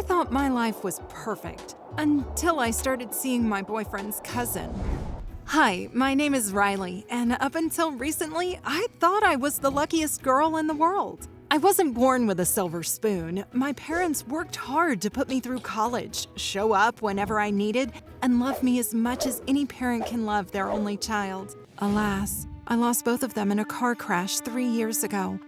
thought my life was perfect until I started seeing my boyfriend's cousin. Hi, my name is Riley, and up until recently, I thought I was the luckiest girl in the world. I wasn't born with a silver spoon. My parents worked hard to put me through college, show up whenever I needed, and love me as much as any parent can love their only child. Alas, I lost both of them in a car crash 3 years ago.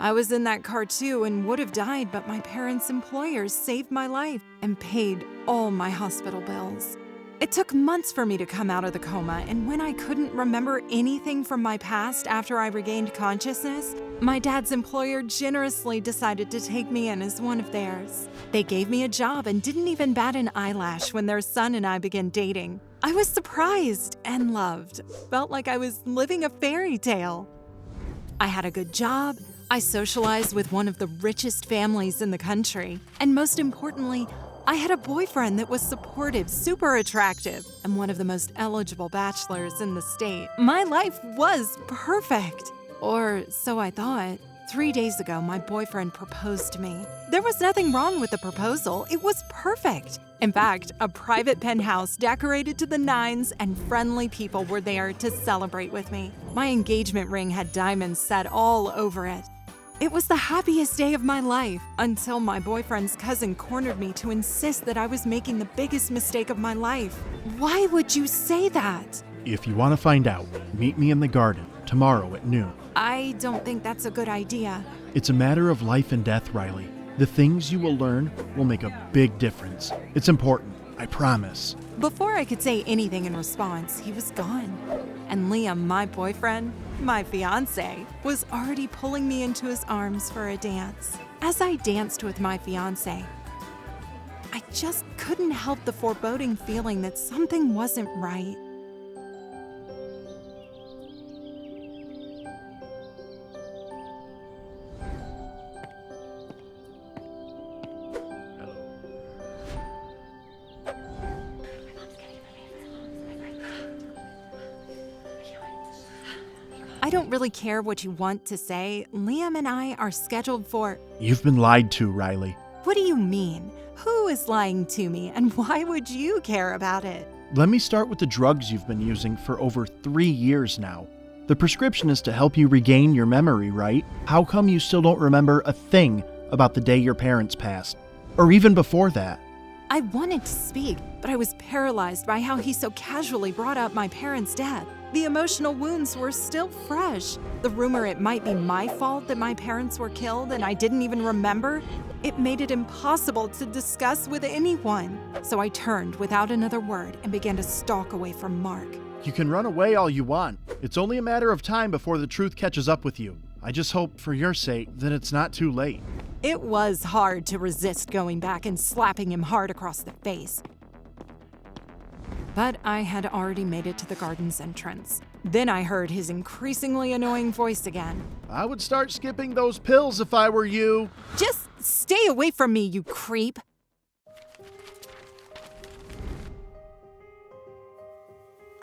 I was in that car too and would have died, but my parents' employers saved my life and paid all my hospital bills. It took months for me to come out of the coma, and when I couldn't remember anything from my past after I regained consciousness, my dad's employer generously decided to take me in as one of theirs. They gave me a job and didn't even bat an eyelash when their son and I began dating. I was surprised and loved. Felt like I was living a fairy tale. I had a good job, I socialized with one of the richest families in the country, and most importantly, I had a boyfriend that was supportive, super attractive, and one of the most eligible bachelors in the state. My life was perfect. Or so I thought. 3 days ago, my boyfriend proposed to me. There was nothing wrong with the proposal. It was perfect. In fact, a private penthouse decorated to the nines and friendly people were there to celebrate with me. My engagement ring had diamonds set all over it. It was the happiest day of my life until my boyfriend's cousin cornered me to insist that I was making the biggest mistake of my life. Why would you say that? If you want to find out, meet me in the garden tomorrow at noon. I don't think that's a good idea. It's a matter of life and death, Riley. The things you will learn will make a big difference. It's important, I promise. Before I could say anything in response, he was gone. And Liam, my boyfriend, my fiancé, was already pulling me into his arms for a dance. As I danced with my fiancé, I just couldn't help the foreboding feeling that something wasn't right. I don't really care what you want to say. Liam and I are scheduled for... You've been lied to, Riley. What do you mean? Who is lying to me, and why would you care about it? Let me start with the drugs you've been using for over 3 years now. The prescription is to help you regain your memory, right? How come you still don't remember a thing about the day your parents passed? Or even before that? I wanted to speak, but I was paralyzed by how he so casually brought up my parents' death. The emotional wounds were still fresh. The rumor it might be my fault that my parents were killed and I didn't even remember, it made it impossible to discuss with anyone. So I turned without another word and began to stalk away from Mark. You can run away all you want. It's only a matter of time before the truth catches up with you. I just hope, for your sake, that it's not too late. It was hard to resist going back and slapping him hard across the face. But I had already made it to the garden's entrance. Then I heard his increasingly annoying voice again. I would start skipping those pills if I were you. Just stay away from me, you creep.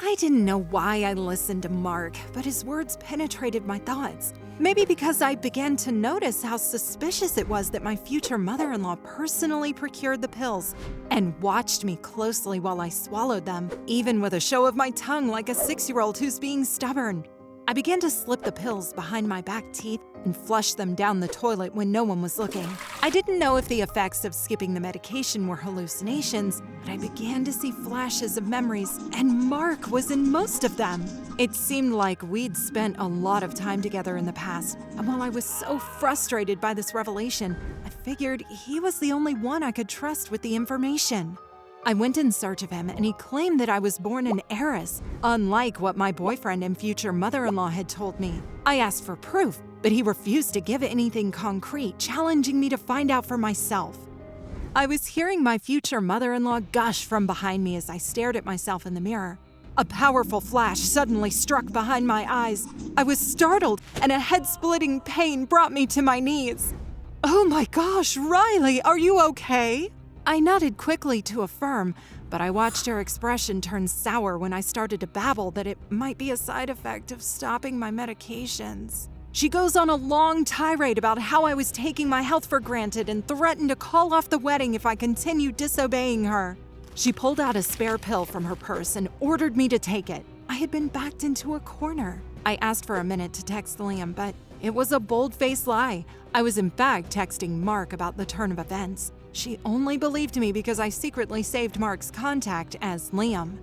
I didn't know why I listened to Mark, but his words penetrated my thoughts. Maybe because I began to notice how suspicious it was that my future mother-in-law personally procured the pills and watched me closely while I swallowed them, even with a show of my tongue like a 6-year-old who's being stubborn. I began to slip the pills behind my back teeth and flush them down the toilet when no one was looking. I didn't know if the effects of skipping the medication were hallucinations, but I began to see flashes of memories, and Mark was in most of them. It seemed like we'd spent a lot of time together in the past, and while I was so frustrated by this revelation, I figured he was the only one I could trust with the information. I went in search of him, and he claimed that I was born an heiress, unlike what my boyfriend and future mother-in-law had told me. I asked for proof, but he refused to give anything concrete, challenging me to find out for myself. I was hearing my future mother-in-law gush from behind me as I stared at myself in the mirror. A powerful flash suddenly struck behind my eyes. I was startled, and a head-splitting pain brought me to my knees. Oh my gosh, Riley, are you okay? I nodded quickly to affirm, but I watched her expression turn sour when I started to babble that it might be a side effect of stopping my medications. She goes on a long tirade about how I was taking my health for granted and threatened to call off the wedding if I continued disobeying her. She pulled out a spare pill from her purse and ordered me to take it. I had been backed into a corner. I asked for a minute to text Liam, but it was a bold-faced lie. I was in fact texting Mark about the turn of events. She only believed me because I secretly saved Mark's contact as Liam.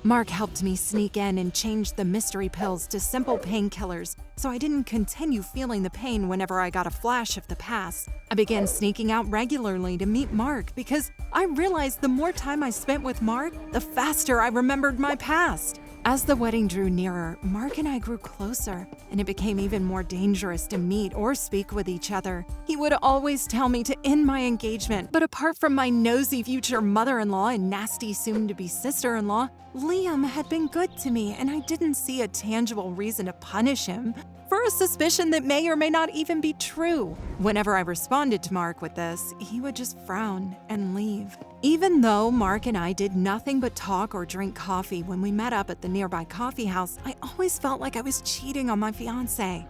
Mark helped me sneak in and change the mystery pills to simple painkillers so I didn't continue feeling the pain whenever I got a flash of the past. I began sneaking out regularly to meet Mark because I realized the more time I spent with Mark, the faster I remembered my past. As the wedding drew nearer, Mark and I grew closer, and it became even more dangerous to meet or speak with each other. He would always tell me to end my engagement, but apart from my nosy future mother-in-law and nasty soon-to-be sister-in-law, Liam had been good to me, and I didn't see a tangible reason to punish him for a suspicion that may or may not even be true. Whenever I responded to Mark with this, he would just frown and leave. Even though Mark and I did nothing but talk or drink coffee when we met up at the nearby coffee house, I always felt like I was cheating on my fiancé.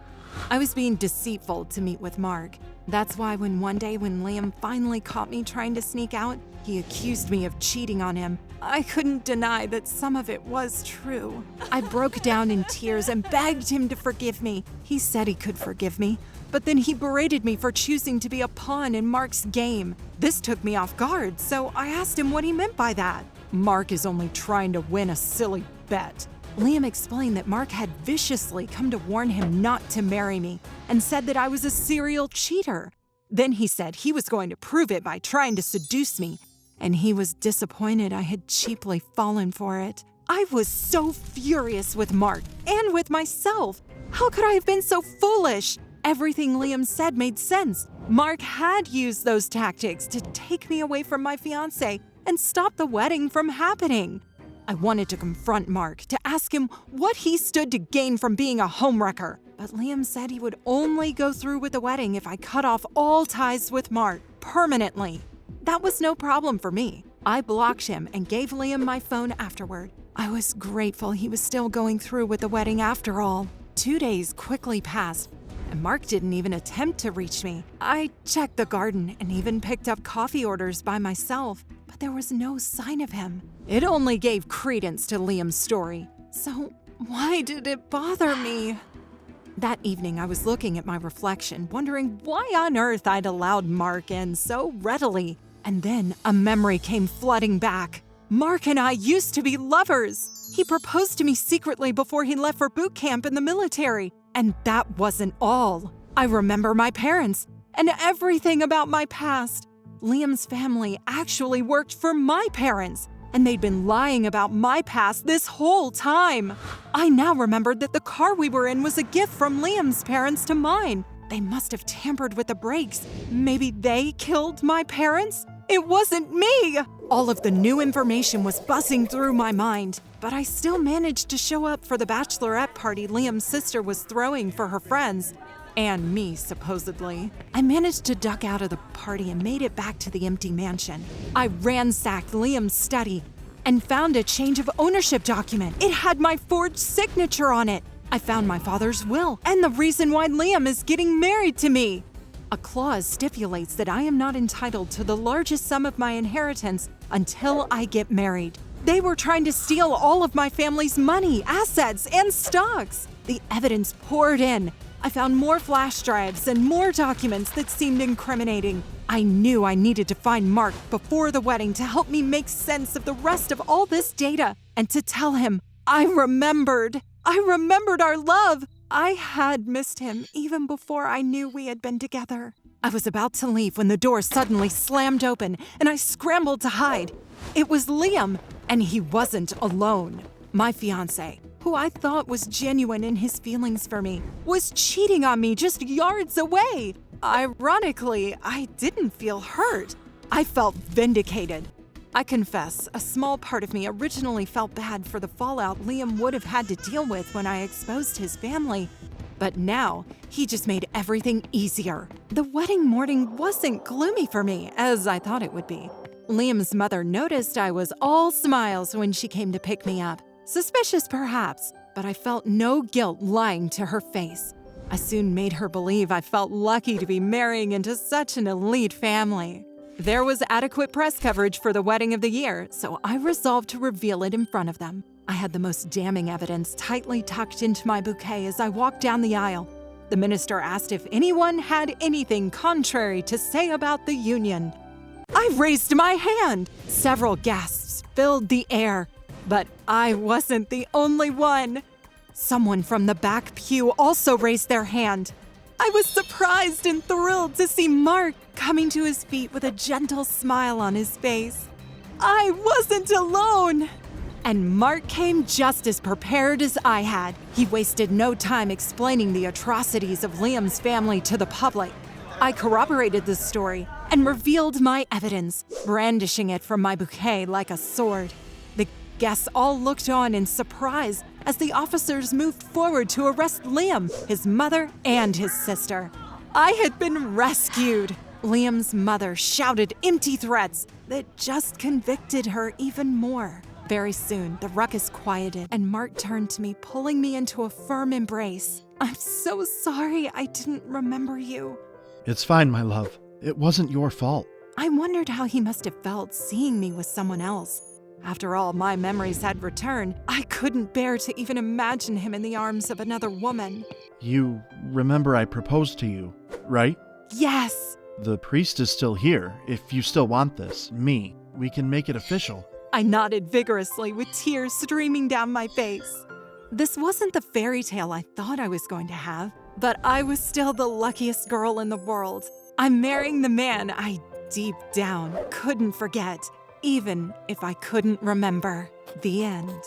I was being deceitful to meet with Mark. That's why when Liam finally caught me trying to sneak out, he accused me of cheating on him. I couldn't deny that some of it was true. I broke down in tears and begged him to forgive me. He said he could forgive me, but then he berated me for choosing to be a pawn in Mark's game. This took me off guard, so I asked him what he meant by that. Mark is only trying to win a silly bet. Liam explained that Mark had viciously come to warn him not to marry me and said that I was a serial cheater. Then he said he was going to prove it by trying to seduce me, and he was disappointed I had cheaply fallen for it. I was so furious with Mark and with myself. How could I have been so foolish? Everything Liam said made sense. Mark had used those tactics to take me away from my fiancé and stop the wedding from happening. I wanted to confront Mark to ask him what he stood to gain from being a homewrecker, but Liam said he would only go through with the wedding if I cut off all ties with Mark permanently. That was no problem for me. I blocked him and gave Liam my phone afterward. I was grateful he was still going through with the wedding after all. 2 days quickly passed, and Mark didn't even attempt to reach me. I checked the garden and even picked up coffee orders by myself, but there was no sign of him. It only gave credence to Liam's story. So why did it bother me? That evening, I was looking at my reflection, wondering why on earth I'd allowed Mark in so readily. And then a memory came flooding back. Mark and I used to be lovers. He proposed to me secretly before he left for boot camp in the military. And that wasn't all. I remember my parents and everything about my past. Liam's family actually worked for my parents, and they'd been lying about my past this whole time. I now remembered that the car we were in was a gift from Liam's parents to mine. They must have tampered with the brakes. Maybe they killed my parents? It wasn't me! All of the new information was buzzing through my mind, but I still managed to show up for the bachelorette party Liam's sister was throwing for her friends. And me, supposedly. I managed to duck out of the party and made it back to the empty mansion. I ransacked Liam's study and found a change of ownership document. It had my forged signature on it. I found my father's will and the reason why Liam is getting married to me. A clause stipulates that I am not entitled to the largest sum of my inheritance until I get married. They were trying to steal all of my family's money, assets, and stocks. The evidence poured in. I found more flash drives and more documents that seemed incriminating. I knew I needed to find Mark before the wedding to help me make sense of the rest of all this data and to tell him I remembered our love. I had missed him even before I knew we had been together. I was about to leave when the door suddenly slammed open and I scrambled to hide. It was Liam, and he wasn't alone. My fiancé, who I thought was genuine in his feelings for me, was cheating on me just yards away. Ironically, I didn't feel hurt. I felt vindicated. I confess, a small part of me originally felt bad for the fallout Liam would have had to deal with when I exposed his family. But now, he just made everything easier. The wedding morning wasn't gloomy for me, as I thought it would be. Liam's mother noticed I was all smiles when she came to pick me up. Suspicious, perhaps, but I felt no guilt lying to her face. I soon made her believe I felt lucky to be marrying into such an elite family. There was adequate press coverage for the wedding of the year, so I resolved to reveal it in front of them. I had the most damning evidence tightly tucked into my bouquet as I walked down the aisle. The minister asked if anyone had anything contrary to say about the union. I raised my hand. Several gasps filled the air, but I wasn't the only one. Someone from the back pew also raised their hand. I was surprised and thrilled to see Mark coming to his feet with a gentle smile on his face. I wasn't alone! And Mark came just as prepared as I had. He wasted no time explaining the atrocities of Liam's family to the public. I corroborated the story and revealed my evidence, brandishing it from my bouquet like a sword. The guests all looked on in surprise as the officers moved forward to arrest Liam, his mother, and his sister. I had been rescued. Liam's mother shouted empty threats that just convicted her even more. Very soon, the ruckus quieted, and Mark turned to me, pulling me into a firm embrace. I'm so sorry I didn't remember you. It's fine, my love. It wasn't your fault. I wondered how he must have felt seeing me with someone else. After all, my memories had returned. I couldn't bear to even imagine him in the arms of another woman. You remember I proposed to you, right? Yes. The priest is still here. If you still want this, me, we can make it official. I nodded vigorously with tears streaming down my face. This wasn't the fairy tale I thought I was going to have, but I was still the luckiest girl in the world. I'm marrying the man I, deep down, couldn't forget, even if I couldn't remember. The end.